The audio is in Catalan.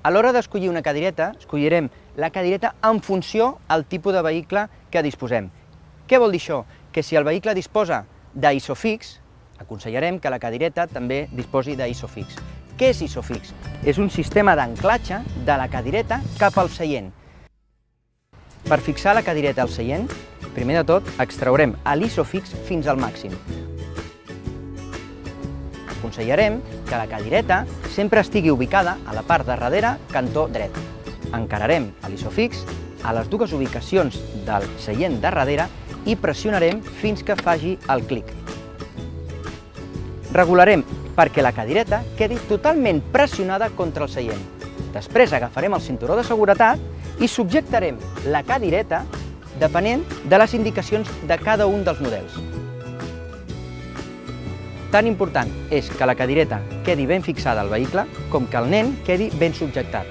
A l'hora d'escollir una cadireta, escollirem la cadireta en funció al tipus de vehicle que disposem. Què vol dir això? Que si el vehicle disposa d'isofix, aconsellarem que la cadireta també disposi d'isofix. Què és isofix? És un sistema d'anclatge de la cadireta cap al seient. Per fixar la cadireta al seient, primer de tot extraurem l'isofix fins al màxim. Aconsellarem que la cadireta sempre estigui ubicada a la part de darrere, cantó dret. Encararem l'isofix a les dues ubicacions del seient de darrere i pressionarem fins que faci el clic. Regularem perquè la cadireta quedi totalment pressionada contra el seient. Després agafarem el cinturó de seguretat i subjectarem la cadireta depenent de les indicacions de cada un dels models. Tan important és que la cadireta quedi ben fixada al vehicle com que el nen quedi ben subjectat.